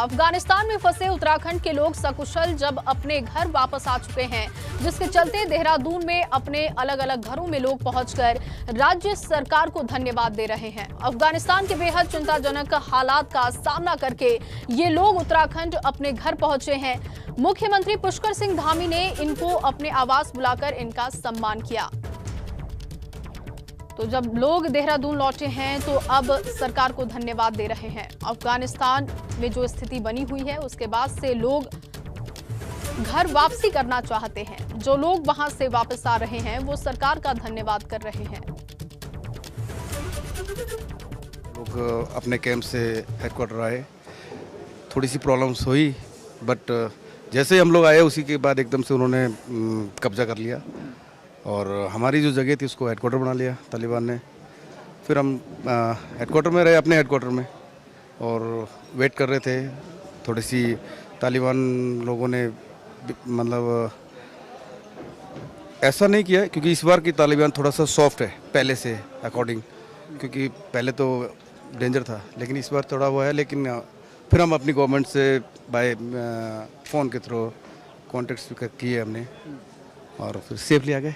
अफगानिस्तान में फंसे उत्तराखंड के लोग सकुशल जब अपने घर वापस आ चुके हैं, जिसके चलते देहरादून में अपने अलग अलग घरों में लोग पहुंचकर राज्य सरकार को धन्यवाद दे रहे हैं। अफगानिस्तान के बेहद चिंताजनक हालात का सामना करके ये लोग उत्तराखंड अपने घर पहुंचे हैं। मुख्यमंत्री पुष्कर सिंह धामी ने इनको अपने आवास बुलाकर इनका सम्मान किया। तो जब लोग देहरादून लौटे हैं तो अब सरकार को धन्यवाद दे रहे हैं। अफगानिस्तान में जो स्थिति बनी हुई है उसके बाद से लोग घर वापसी करना चाहते हैं। जो लोग वहां से वापस आ रहे हैं वो सरकार का धन्यवाद कर रहे हैं। लोग अपने कैंप से हेडक्वार्टर आए, थोड़ी सी प्रॉब्लम्स हुई, बट जैसे हम लोग आए उसी के बाद एकदम से उन्होंने कब्जा कर लिया और हमारी जो जगह थी उसको हेडक्वार्टर बना लिया तालिबान ने। फिर हम हेडक्वार्टर में रहे, अपने हेडक्वार्टर में, और वेट कर रहे थे। थोड़ी सी तालिबान लोगों ने मतलब ऐसा नहीं किया, क्योंकि इस बार की तालिबान थोड़ा सा सॉफ्ट है पहले से अकॉर्डिंग, क्योंकि पहले तो डेंजर था, लेकिन इस बार थोड़ा वो है। लेकिन फिर हम अपनी गवर्नमेंट से बाय फ़ोन के थ्रू कॉन्टेक्ट्स किए हमने और फिर सेफली आ गए।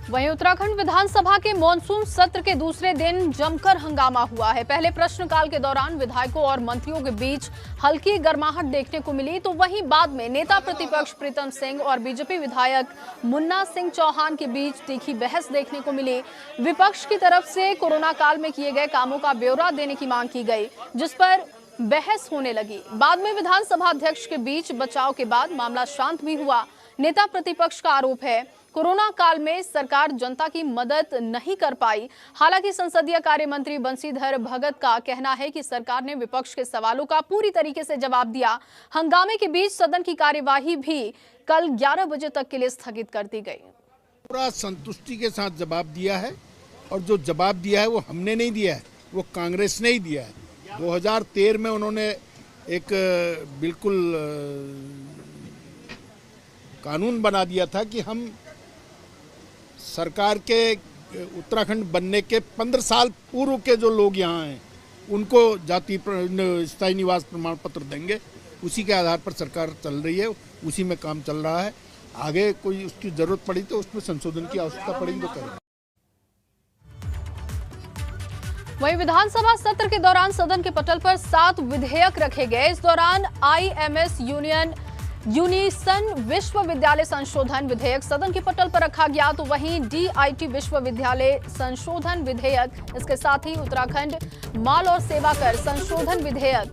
वहीं उत्तराखंड विधानसभा के मॉनसून सत्र के दूसरे दिन जमकर हंगामा हुआ है। पहले प्रश्नकाल के दौरान विधायकों और मंत्रियों के बीच हल्की गर्माहट देखने को मिली, तो वहीं बाद में नेता प्रतिपक्ष प्रीतम सिंह और बीजेपी विधायक मुन्ना सिंह चौहान के बीच तीखी बहस देखने को मिली। विपक्ष की तरफ से कोरोना काल में किए गए कामों का ब्यौरा देने की मांग की गई, जिस पर बहस होने लगी। बाद में विधानसभा अध्यक्ष के बीच बचाव के बाद मामला शांत भी हुआ। नेता प्रतिपक्ष का आरोप है कोरोना काल में सरकार जनता की मदद नहीं कर पाई। हालांकि संसदीय कार्य मंत्री बंशीधर भगत का कहना है कि सरकार ने विपक्ष के सवालों का पूरी तरीके से जवाब दिया। हंगामे के बीच सदन की कार्यवाही भी कल 11 बजे तक के लिए स्थगित कर दी गई। पूरा संतुष्टि के साथ जवाब दिया है, और जो जवाब दिया है वो हमने नहीं दिया है, वो कांग्रेस ने ही दिया है। 2013 में उन्होंने एक बिल्कुल कानून बना दिया था कि हम सरकार के उत्तराखंड बनने के 15 साल पूर्व के जो लोग यहाँ हैं उनको जाति स्थायी निवास प्रमाण पत्र देंगे। उसी के आधार पर सरकार चल रही है, उसी में काम चल रहा है। आगे कोई उसकी जरूरत पड़ी तो उसमें संशोधन की आवश्यकता पड़ेगी तो करेंगे। वहीं विधानसभा सत्र के दौरान सदन के पटल पर 7 विधेयक रखे गए। इस दौरान IMS यूनिसन विश्वविद्यालय संशोधन विधेयक सदन के पटल पर रखा गया, तो वहीं DIT विश्वविद्यालय संशोधन विधेयक, इसके साथ ही उत्तराखंड माल और सेवा कर संशोधन विधेयक,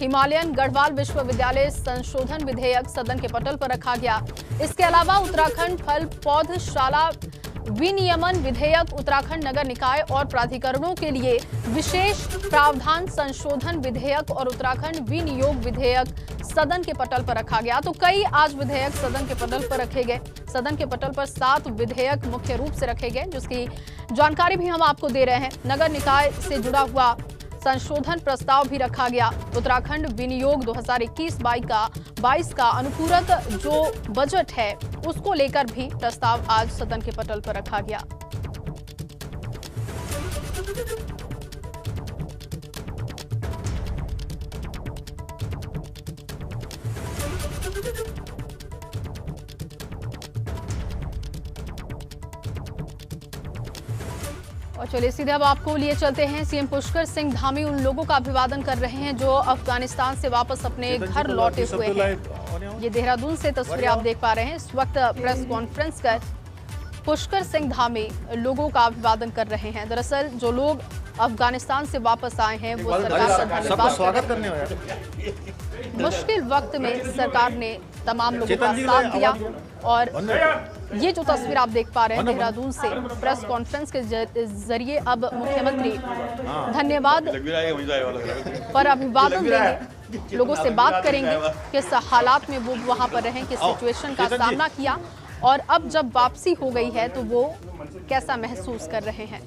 हिमालयन गढ़वाल विश्वविद्यालय संशोधन विधेयक सदन के पटल पर रखा गया। इसके अलावा उत्तराखंड फल पौधशाला विनियमन विधेयक, उत्तराखंड नगर निकाय और प्राधिकरणों के लिए विशेष प्रावधान संशोधन विधेयक और उत्तराखंड विनियोग विधेयक सदन के पटल पर रखा गया। तो कई आज विधेयक सदन के पटल पर रखे गए। सदन के पटल पर 7 विधेयक मुख्य रूप से रखे गए, जिसकी जानकारी भी हम आपको दे रहे हैं। नगर निकाय से जुड़ा हुआ संशोधन प्रस्ताव भी रखा गया। उत्तराखंड विनियोग 2021-22 का अनुपूरक जो बजट है उसको लेकर भी प्रस्ताव आज सदन के पटल पर रखा गया। और चलिए सीधे अब आपको लिए चलते हैं। सीएम पुष्कर सिंह धामी उन लोगों का अभिवादन कर रहे हैं जो अफगानिस्तान से वापस अपने घर लौटे हुए हैं। ये देहरादून से तस्वीरें आप देख पा रहे हैं। इस वक्त प्रेस कॉन्फ्रेंस कर पुष्कर सिंह धामी लोगों का अभिवादन कर रहे हैं। दरअसल जो लोग अफगानिस्तान से वापस आए हैं वो सरकार का धन्यवाद करने मुश्किल वक्त में सरकार ने तमाम लोगों का साथ दिया। और ये जो तस्वीर आप देख पा रहे हैं देहरादून से प्रेस कॉन्फ्रेंस के जरिए अब मुख्यमंत्री धन्यवाद पर अभिवादन देंगे, लोगों से बात करेंगे किस हालात में वो वहां पर रहे, किस सिचुएशन का सामना किया और अब जब वापसी हो गई है तो वो कैसा महसूस कर रहे हैं।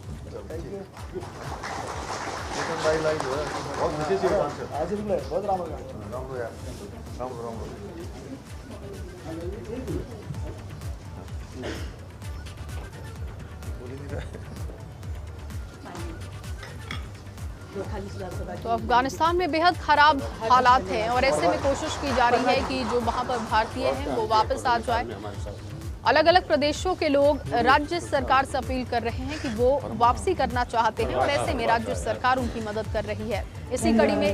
तो अफगानिस्तान में बेहद खराब हालात हैं और ऐसे में कोशिश की जा रही है कि जो वहां पर भारतीय हैं वो वापस आ जाए। अलग अलग प्रदेशों के लोग राज्य सरकार से अपील कर रहे हैं कि वो वापसी करना चाहते हैं और ऐसे में राज्य सरकार उनकी मदद कर रही है। इसी कड़ी में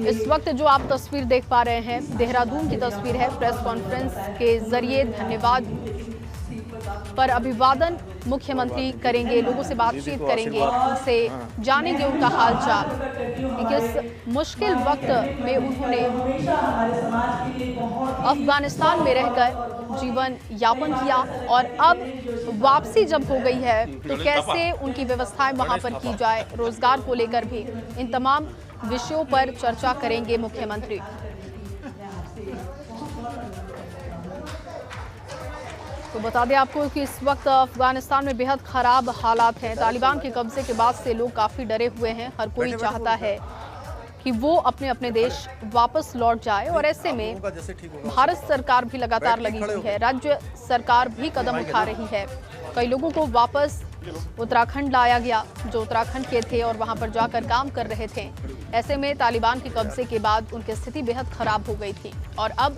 इस वक्त जो आप तस्वीर देख पा रहे हैं देहरादून की तस्वीर है। प्रेस कॉन्फ्रेंस के जरिए धन्यवाद पर अभिवादन मुख्यमंत्री करेंगे, लोगों से बातचीत करेंगे, उनसे जानेंगे उनका हालचाल। इस मुश्किल वक्त में उन्होंने अफगानिस्तान में रहकर जीवन यापन किया और अब वापसी जब हो गई है तो कैसे उनकी व्यवस्थाएं वहां पर की जाए, रोजगार को लेकर भी इन तमाम विषयों पर चर्चा करेंगे मुख्यमंत्री। तो बता दें आपको कि इस वक्त अफगानिस्तान में बेहद खराब हालात हैं। तालिबान के कब्जे के बाद से लोग काफी डरे हुए हैं। हर कोई चाहता है कि वो अपने अपने देश वापस लौट जाए और ऐसे में भारत सरकार भी लगातार लगी हुई है, राज्य सरकार भी कदम उठा रही है। कई लोगों को वापस उत्तराखंड लाया गया जो उत्तराखंड के थे और वहां पर जाकर काम कर रहे थे। ऐसे में तालिबान के कब्जे के बाद उनकी स्थिति बेहद खराब हो गई थी और अब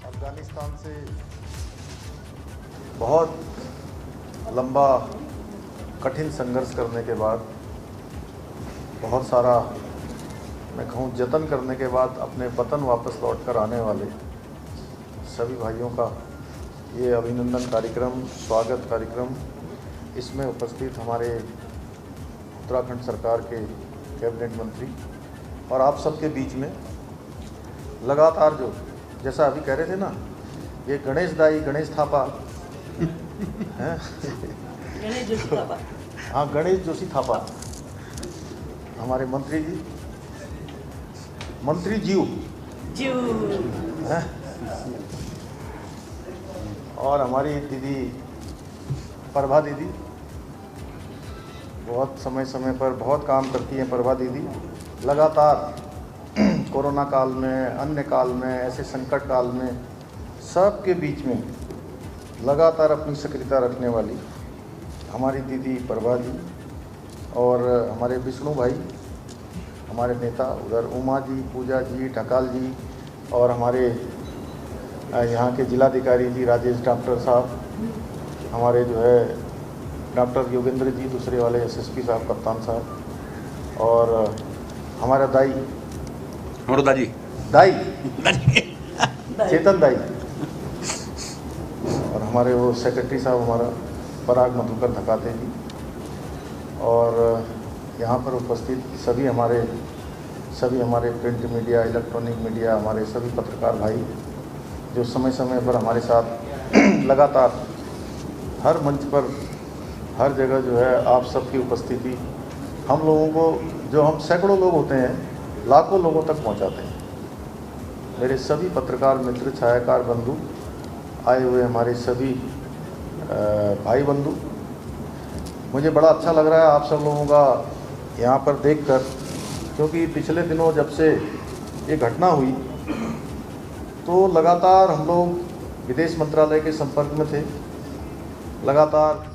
अफगानिस्तान से बहुत लंबा कठिन संघर्ष करने के बाद, बहुत सारा मैं कहूँ जतन करने के बाद अपने वतन वापस लौटकर आने वाले सभी भाइयों का ये अभिनंदन कार्यक्रम, स्वागत कार्यक्रम, इसमें उपस्थित हमारे उत्तराखंड सरकार के कैबिनेट मंत्री और आप सबके बीच में लगातार जो जैसा अभी कह रहे थे ना, ये गणेश दाई, गणेश थापा हैं गणेश जोशी थापा, हाँ गणेश जोशी थापा, हमारे मंत्री जी, मंत्री जीव हैं, और हमारी दीदी प्रभा दीदी बहुत समय समय पर बहुत काम करती हैं। प्रभा दीदी लगातार कोरोना काल में, अन्य काल में, ऐसे संकट काल में सबके बीच में लगातार अपनी सक्रियता रखने वाली हमारी दीदी प्रभा जी और हमारे विष्णु भाई, हमारे नेता उधर उमा जी, पूजा जी, ढकाल जी और हमारे यहाँ के जिलाधिकारी जी राजेश डॉक्टर साहब, हमारे जो है डॉक्टर योगेंद्र जी, दूसरे वाले एसएसपी साहब, कप्तान साहब और हमारा दाई चेतन दाई और हमारे वो सेक्रेटरी साहब हमारा पराग मधुकर धकाते जी और यहाँ पर उपस्थित सभी हमारे प्रिंट मीडिया, इलेक्ट्रॉनिक मीडिया, हमारे सभी पत्रकार भाई जो समय समय पर हमारे साथ लगातार हर मंच पर, हर जगह जो है आप सबकी उपस्थिति हम लोगों को, जो हम सैकड़ों लोग होते हैं, लाखों लोगों तक पहुंचाते हैं। मेरे सभी पत्रकार मित्र, छायाकार बंधु, आए हुए हमारे सभी भाई बंधु, मुझे बड़ा अच्छा लग रहा है आप सब लोगों का यहाँ पर देखकर, क्योंकि पिछले दिनों जब से ये घटना हुई तो लगातार हम लोग विदेश मंत्रालय के संपर्क में थे, लगातार।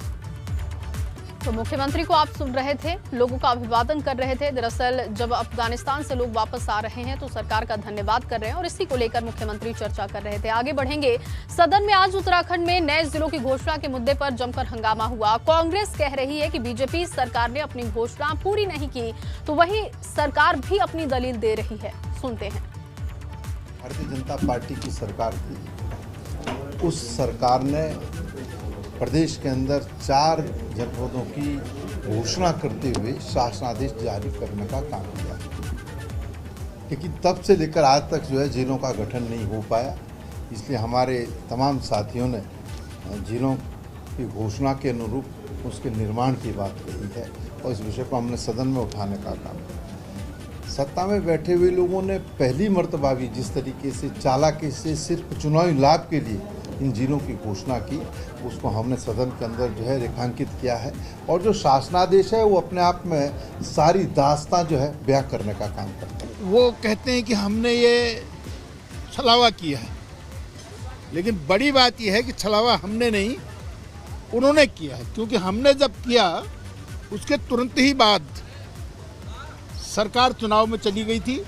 तो मुख्यमंत्री को आप सुन रहे थे, लोगों का अभिवादन कर रहे थे। दरअसल जब अफगानिस्तान से लोग वापस आ रहे हैं तो सरकार का धन्यवाद कर रहे हैं और इसी को लेकर मुख्यमंत्री चर्चा कर रहे थे। आगे बढ़ेंगे। सदन में आज उत्तराखंड में नए जिलों की घोषणा के मुद्दे पर जमकर हंगामा हुआ। कांग्रेस कह रही है कि बीजेपी सरकार ने अपनी घोषणा पूरी नहीं की, तो वहीं सरकार भी अपनी दलील दे रही है। सुनते हैं। भारतीय जनता पार्टी की सरकार थी, उस सरकार ने प्रदेश के अंदर 4 जनपदों की घोषणा करते हुए शासनादेश जारी करने का काम किया, लेकिन तब से लेकर आज तक जो है जिलों का गठन नहीं हो पाया। इसलिए हमारे तमाम साथियों ने जिलों की घोषणा के अनुरूप उसके निर्माण की बात कही है और इस विषय को हमने सदन में उठाने का काम किया। सत्ता में बैठे हुए लोगों ने पहली मर्तबा भी जिस तरीके से चालाकी से सिर्फ चुनावी लाभ के लिए इन जिलों की घोषणा की, उसको हमने सदन के अंदर जो है रेखांकित किया है और जो शासनादेश है वो अपने आप में सारी दास्तां जो है बयां करने का काम करता है। वो कहते हैं कि हमने ये छलावा किया है, लेकिन बड़ी बात यह है कि छलावा हमने नहीं, उन्होंने किया है। क्योंकि हमने जब किया उसके तुरंत ही बाद सरकार चुनाव में चली गई थी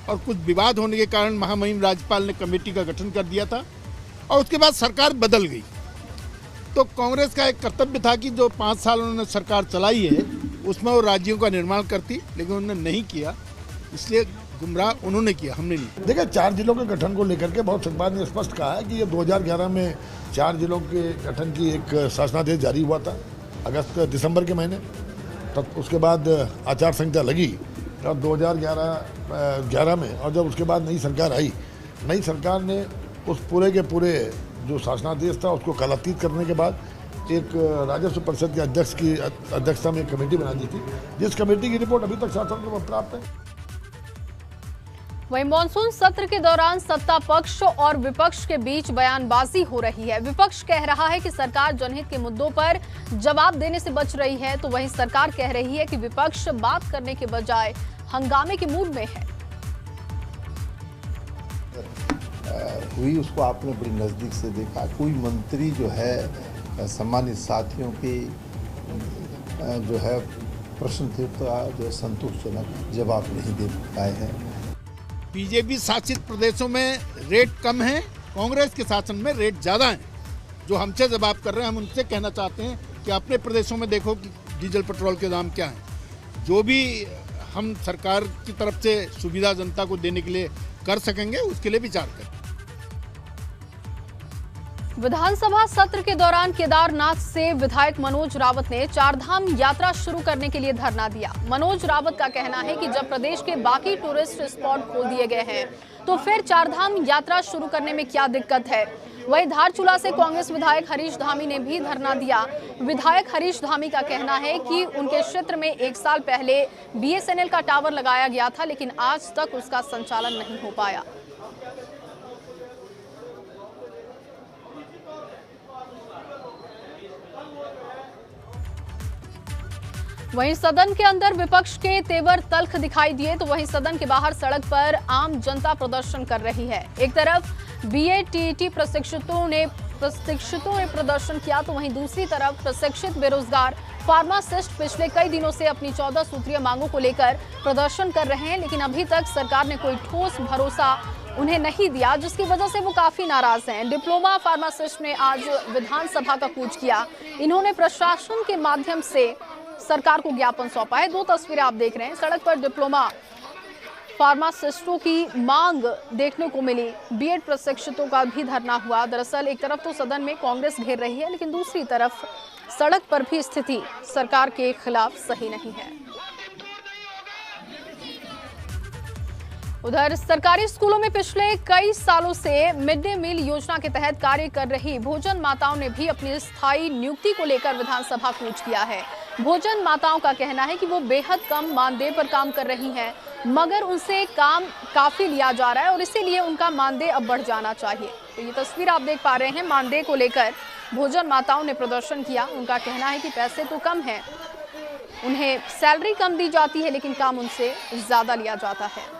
और कुछ विवाद होने के कारण महामहिम राज्यपाल ने कमेटी का गठन कर दिया था और उसके बाद सरकार बदल गई। तो कांग्रेस का एक कर्तव्य था कि जो 5 साल उन्होंने सरकार चलाई है उसमें वो राज्यों का निर्माण करती, लेकिन उन्होंने नहीं किया, इसलिए गुमराह उन्होंने किया, हमने नहीं। देखिए 4 जिलों के गठन को लेकर के बहुत सरकार ने स्पष्ट कहा है कि ये 2011 में 4 जिलों के गठन की एक शासनादेश जारी हुआ था दिसंबर के महीने। तब उसके बाद आचार संहिता लगी और 2011 में, और जब उसके बाद नई सरकार आई, नई सरकार ने उस पूरे के पूरे जो शासनादेश था उसको कालातीत करने के बाद एक राजस्व परिषद के अध्यक्ष की अध्यक्षता में एक कमेटी बना दी थी, जिस कमेटी की रिपोर्ट अभी तक शासन को प्राप्त है। वहीं मॉनसून सत्र के दौरान सत्ता पक्ष और विपक्ष के बीच बयानबाजी हो रही है। विपक्ष कह रहा है कि सरकार जनहित के मुद्दों पर जवाब देने से बच रही है, तो वहीं सरकार कह रही है कि विपक्ष बात करने के बजाय हंगामे के मूड में है। हुई उसको आपने बड़ी नज़दीक से देखा। कोई मंत्री जो है सम्मानित साथियों के जो है प्रश्न थे तो जो संतोषजनक जवाब नहीं दे पाए हैं। बीजेपी शासित प्रदेशों में रेट कम है, कांग्रेस के शासन में रेट ज़्यादा हैं। जो हमसे जवाब कर रहे हैं, हम उनसे कहना चाहते हैं कि अपने प्रदेशों में देखो कि डीजल पेट्रोल के दाम क्या हैं। जो भी हम सरकार की तरफ से सुविधा जनता को देने के लिए कर सकेंगे, उसके लिए विचार करें। विधानसभा सत्र के दौरान केदारनाथ से विधायक मनोज रावत ने चारधाम यात्रा शुरू करने के लिए धरना दिया। मनोज रावत का कहना है कि जब प्रदेश के बाकी टूरिस्ट स्पॉट खोल दिए गए हैं तो फिर चारधाम यात्रा शुरू करने में क्या दिक्कत है। वहीं धारचूला से कांग्रेस विधायक हरीश धामी ने भी धरना दिया। विधायक हरीश धामी का कहना है कि उनके क्षेत्र में 1 साल पहले BSNL का टावर लगाया गया था, लेकिन आज तक उसका संचालन नहीं हो पाया। वहीं सदन के अंदर विपक्ष के तेवर तल्ख दिखाई दिए, तो वहीं सदन के बाहर सड़क पर आम जनता प्रदर्शन कर रही है। एक तरफ BATT प्रशिक्षितों ने प्रदर्शन किया, तो वहीं दूसरी तरफ प्रशिक्षित बेरोजगार फार्मासिस्ट पिछले कई दिनों से अपनी 14 सूत्रीय मांगों को लेकर प्रदर्शन कर रहे हैं, लेकिन अभी तक सरकार ने कोई ठोस भरोसा उन्हें नहीं दिया, जिसकी वजह से वो काफी नाराज हैं। डिप्लोमा फार्मासिस्ट ने आज विधानसभा का कूच किया। इन्होंने प्रशासन के माध्यम से सरकार को ज्ञापन सौंपा है। 2 तस्वीरें आप देख रहे हैं। सड़क पर डिप्लोमा फार्मासिस्टों की मांग देखने को मिली। B.Ed प्रशिक्षितों का भी धरना हुआ। दरअसल एक तरफ तो सदन में कांग्रेस घेर रही है, लेकिन दूसरी तरफ सड़क पर भी स्थिति सरकार के खिलाफ सही नहीं है। उधर सरकारी स्कूलों में पिछले कई सालों से मिड डे मील योजना के तहत कार्य कर रही भोजन माताओं ने भी अपनी स्थायी नियुक्ति को लेकर विधानसभा कूच किया है। भोजन माताओं का कहना है कि वो बेहद कम मानदेय पर काम कर रही हैं, मगर उनसे काम काफी लिया जा रहा है और इसीलिए उनका मानदेय अब बढ़ जाना चाहिए। तो ये तस्वीर आप देख पा रहे हैं। मानदेय को लेकर भोजन माताओं ने प्रदर्शन किया। उनका कहना है कि पैसे तो कम हैं, उन्हें सैलरी कम दी जाती है, लेकिन काम उनसे ज्यादा लिया जाता है।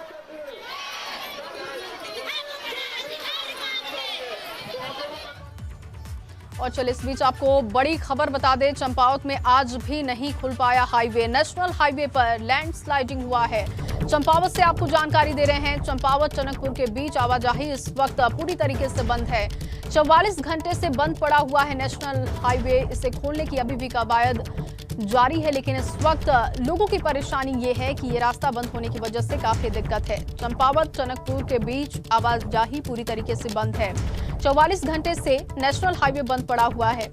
और चलिए इस बीच आपको बड़ी खबर बता दें, चंपावत में आज भी नहीं खुल पाया हाईवे। नेशनल हाईवे पर लैंडस्लाइडिंग हुआ है। चंपावत से आपको जानकारी दे रहे हैं। चंपावत टनकपुर के बीच आवाजाही इस वक्त पूरी तरीके से बंद है। 44 घंटे से बंद पड़ा हुआ है नेशनल हाईवे। इसे खोलने की अभी भी कवायद जारी है, लेकिन इस वक्त लोगों की परेशानी ये है कि ये रास्ता बंद होने की वजह से काफी दिक्कत है। चंपावत टनकपुर के बीच आवाजाही पूरी तरीके से बंद है। 44 घंटे से नेशनल हाईवे बंद पड़ा हुआ है।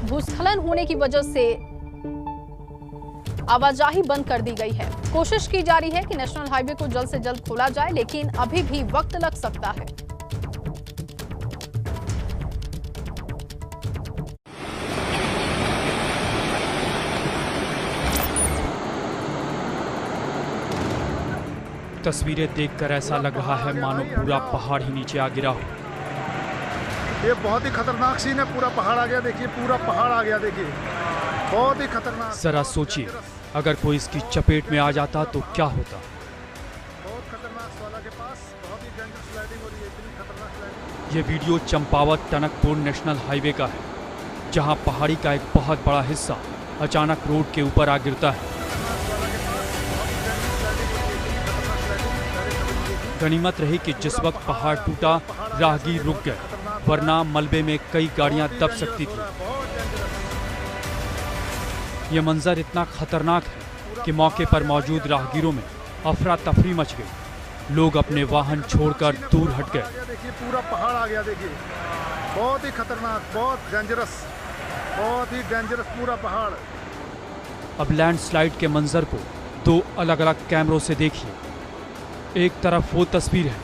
भूस्खलन होने की वजह से आवाजाही बंद कर दी गई है। कोशिश की जा रही है कि नेशनल हाईवे को जल्द से जल्द खोला जाए, लेकिन अभी भी वक्त लग सकता है। तस्वीरें देखकर ऐसा लग रहा है मानो पूरा पहाड़ ही नीचे आ गिरा हो। ये बहुत ही खतरनाक सीन है। पूरा पहाड़ आ गया, देखिए पूरा पहाड़ आ गया, देखिए बहुत ही खतरनाक। जरा सोचिए, अगर कोई इसकी चपेट में आ जाता तो क्या होता। बहुत खतरनाक सोला के पास बहुत ही डेंजर स्लाइडिंग हो रही है, इतनी खतरनाक स्लाइडिंग। ये video Champawat Tanakpur national highway का है, जहां पहाड़ी का एक बहुत बड़ा हिस्सा अचानक रोड के ऊपर आ गिरता है। गनीमत रही कि जिस वक्त पहाड़ टूटा राहगीर रुक गए, वरना मलबे में कई गाड़ियां दब सकती थी। ये मंजर इतना खतरनाक है कि मौके पर मौजूद राहगीरों में अफरा तफरी मच गई। लोग अपने वाहन छोड़कर दूर हट गए। देखिए पूरा पहाड़ आ गया, देखिए बहुत ही खतरनाक, बहुत ही डेंजरस पूरा पहाड़। अब लैंडस्लाइड के मंजर को दो अलग अलग कैमरों से देखिए। एक तरफ वो तस्वीर है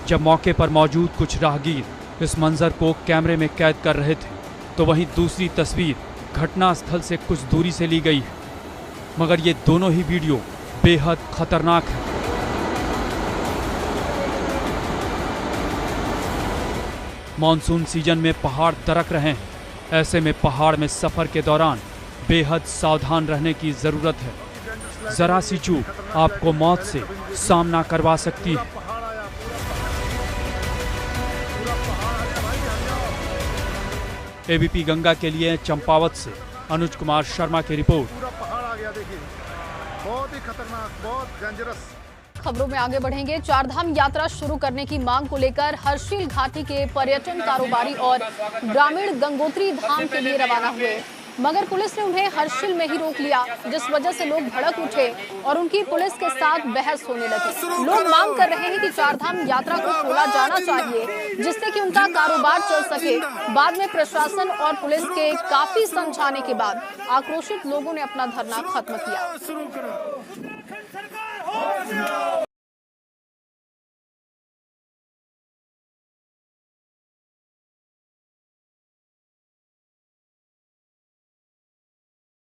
जब मौके पर मौजूद कुछ राहगीर इस मंजर को कैमरे में कैद कर रहे थे, तो वहीं दूसरी तस्वीर घटनास्थल से कुछ दूरी से ली गई है। मगर ये दोनों ही वीडियो बेहद खतरनाक है। मॉनसून सीजन में पहाड़ दरक रहे हैं। ऐसे में पहाड़ में सफर के दौरान बेहद सावधान रहने की जरूरत है। जरा सी चूक आपको मौत से सामना करवा सकती है। एबीपी गंगा के लिए चंपावत से अनुज कुमार शर्मा की रिपोर्ट। पूरा पहाड़ आ गया, देखिए बहुत ही खतरनाक, बहुत डेंजरस। खबरों में आगे बढ़ेंगे। चारधाम यात्रा शुरू करने की मांग को लेकर हर्षिल घाटी के पर्यटन कारोबारी और ग्रामीण गंगोत्री धाम के लिए रवाना हुए, मगर पुलिस ने उन्हें हर्षिल में ही रोक लिया, जिस वजह से लोग भड़क उठे और उनकी पुलिस के साथ बहस होने लगी। लोग मांग कर रहे हैं कि चारधाम यात्रा को खोला जाना चाहिए, जिससे कि उनका कारोबार चल सके। बाद में प्रशासन और पुलिस के काफी समझाने के बाद आक्रोशित लोगों ने अपना धरना खत्म किया।